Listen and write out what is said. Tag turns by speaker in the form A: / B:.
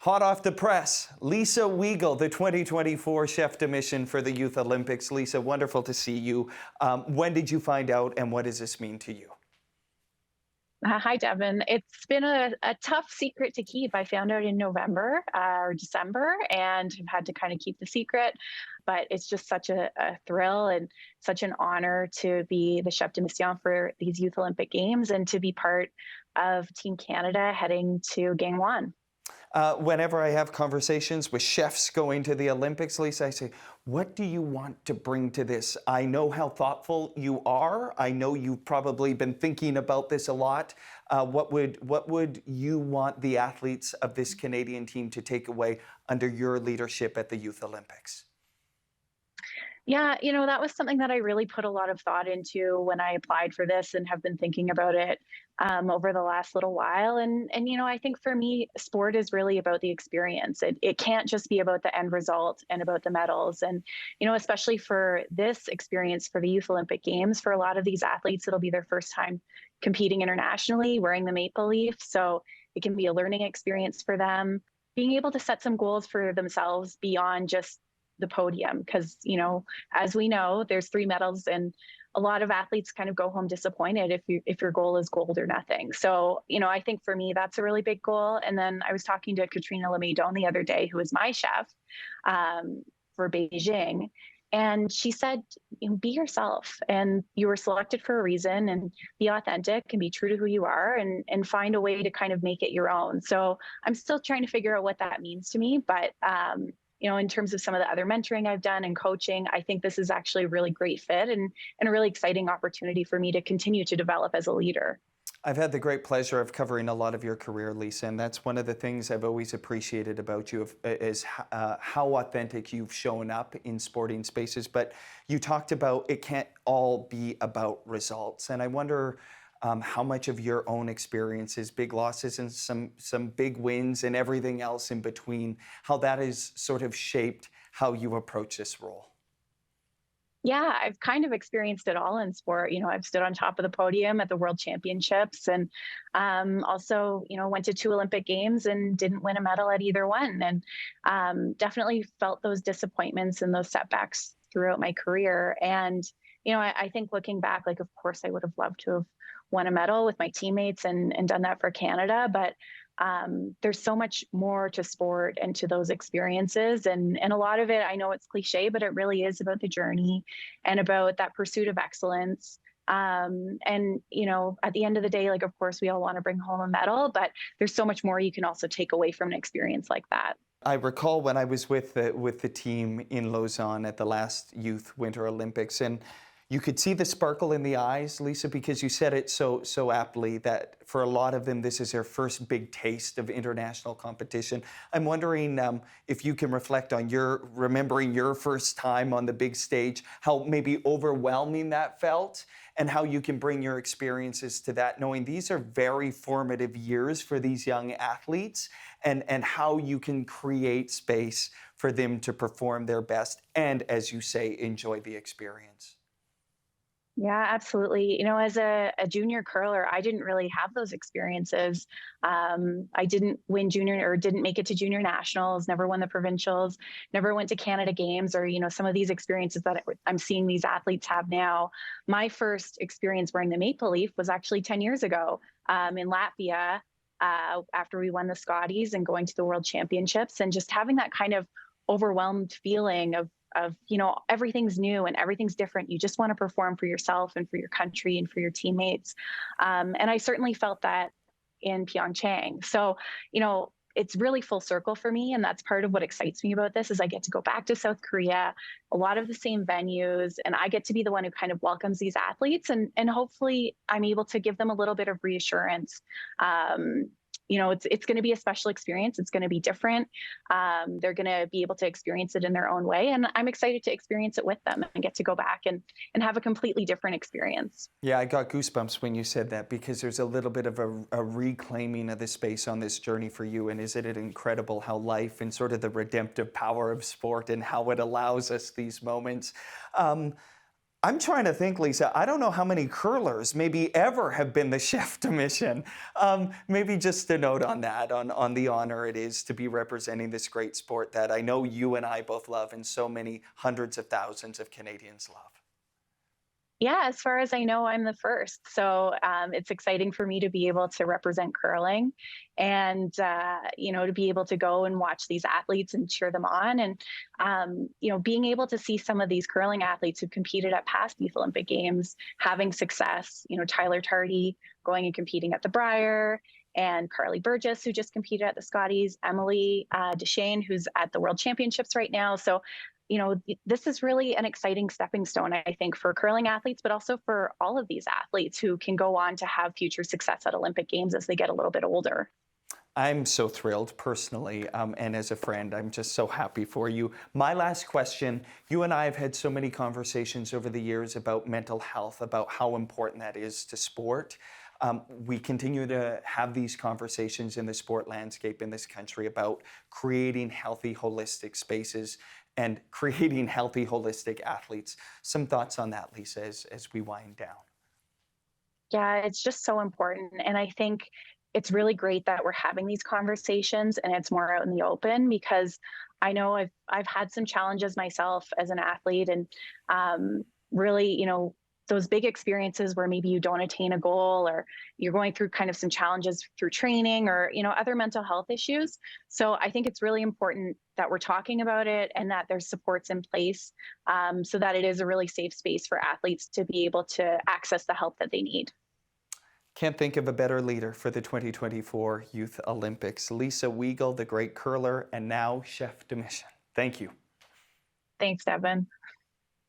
A: Hot off the press, Lisa Weagle, the 2024 chef de mission for the Youth Olympics. Lisa, wonderful to see you. When did you find out, and what does this mean to you?
B: Hi, Devin. It's been a tough secret to keep. I found out in November or December and have had to kind of keep the secret. But it's just such a thrill and such an honor to be the chef de mission for these Youth Olympic Games and to be part of Team Canada heading to Game 1.
A: Whenever I have conversations with chefs going to the Olympics, Lisa, I say, what do you want to bring to this? I know how thoughtful you are. I know you've probably been thinking about this a lot. What would you want the athletes of this Canadian team to take away under your leadership at the Youth Olympics?
B: Yeah, that was something that I really put a lot of thought into when I applied for this and have been thinking about it over the last little while. And I think for me, sport is really about the experience. It can't just be about the end result and about the medals. And, especially for this experience for the Youth Olympic Games, for a lot of these athletes, it'll be their first time competing internationally, wearing the maple leaf. So it can be a learning experience for them, being able to set some goals for themselves beyond just the podium, because as we know, there's 3 medals and a lot of athletes kind of go home disappointed if your goal is gold or nothing. So I think for me that's a really big goal. And then I was talking to Katrina Lamaydon the other day, who is my chef for Beijing, and she said, be yourself, and you were selected for a reason, and be authentic and be true to who you are, and find a way to kind of make it your own. So I'm still trying to figure out what that means to me, but in terms of some of the other mentoring I've done and coaching, I think this is actually a really great fit and a really exciting opportunity for me to continue to develop as a leader.
A: I've had the great pleasure of covering a lot of your career, Lisa, and that's one of the things I've always appreciated about you is how authentic you've shown up in sporting spaces. But you talked about it can't all be about results, and I wonder how much of your own experiences, big losses and some big wins and everything else in between, how that has sort of shaped how you approach this role.
B: Yeah, I've kind of experienced it all in sport. I've stood on top of the podium at the World Championships, and also, went to 2 Olympic Games and didn't win a medal at either one. And definitely felt those disappointments and those setbacks throughout my career. And, I think looking back, like, of course, I would have loved to have won a medal with my teammates and done that for Canada. But there's so much more to sport and to those experiences. And a lot of it, I know it's cliche, but it really is about the journey and about that pursuit of excellence. And, at the end of the day, like, of course, we all want to bring home a medal, but there's so much more you can also take away from an experience like that.
A: I recall when I was with the team in Lausanne at the last Youth Winter Olympics, and you could see the sparkle in the eyes, Lisa, because you said it so aptly that for a lot of them, this is their first big taste of international competition. I'm wondering if you can reflect on remembering your first time on the big stage, how maybe overwhelming that felt, and how you can bring your experiences to that, knowing these are very formative years for these young athletes, and how you can create space for them to perform their best and, as you say, enjoy the experience.
B: Yeah, absolutely. As a junior curler, I didn't really have those experiences. I didn't win junior or didn't make it to junior nationals, never won the provincials, never went to Canada Games, or, some of these experiences that I'm seeing these athletes have now. My first experience wearing the maple leaf was actually 10 years ago in Latvia after we won the Scotties and going to the World Championships, and just having that kind of overwhelmed feeling of everything's new and everything's different. You just want to perform for yourself and for your country and for your teammates. And I certainly felt that in Pyeongchang. So, it's really full circle for me. And that's part of what excites me about this is I get to go back to South Korea, a lot of the same venues, and I get to be the one who kind of welcomes these athletes. And hopefully I'm able to give them a little bit of reassurance. It's going to be a special experience. It's going to be different. They're going to be able to experience it in their own way. And I'm excited to experience it with them and get to go back and have a completely different experience.
A: Yeah, I got goosebumps when you said that, because there's a little bit of a reclaiming of the space on this journey for you. And isn't it incredible how life and sort of the redemptive power of sport and how it allows us these moments. I'm trying to think, Lisa. I don't know how many curlers maybe ever have been the chef de mission. Maybe just a note on that, on the honor it is to be representing this great sport that I know you and I both love and so many hundreds of thousands of Canadians love.
B: Yeah, as far as I know, I'm the first. So it's exciting for me to be able to represent curling and, to be able to go and watch these athletes and cheer them on. And, being able to see some of these curling athletes who competed at past Youth Olympic Games having success, Tyler Tardy going and competing at the Brier, and Carly Burgess, who just competed at the Scotties, Emily Deshane, who's at the World Championships right now. So this is really an exciting stepping stone, I think, for curling athletes, but also for all of these athletes who can go on to have future success at Olympic Games as they get a little bit older.
A: I'm so thrilled personally, and as a friend, I'm just so happy for you. My last question, you and I have had so many conversations over the years about mental health, about how important that is to sport. We continue to have these conversations in the sport landscape in this country about creating healthy, holistic spaces and creating healthy, holistic athletes. Some thoughts on that, Lisa, as we wind down.
B: Yeah, it's just so important. And I think it's really great that we're having these conversations and it's more out in the open, because I know I've had some challenges myself as an athlete, and really, those big experiences where maybe you don't attain a goal, or you're going through kind of some challenges through training, or other mental health issues. So I think it's really important that we're talking about it and that there's supports in place, so that it is a really safe space for athletes to be able to access the help that they need.
A: Can't think of a better leader for the 2024 Youth Olympics. Lisa Weagle, the great curler and now chef de mission. Thank you.
B: Thanks, Devin.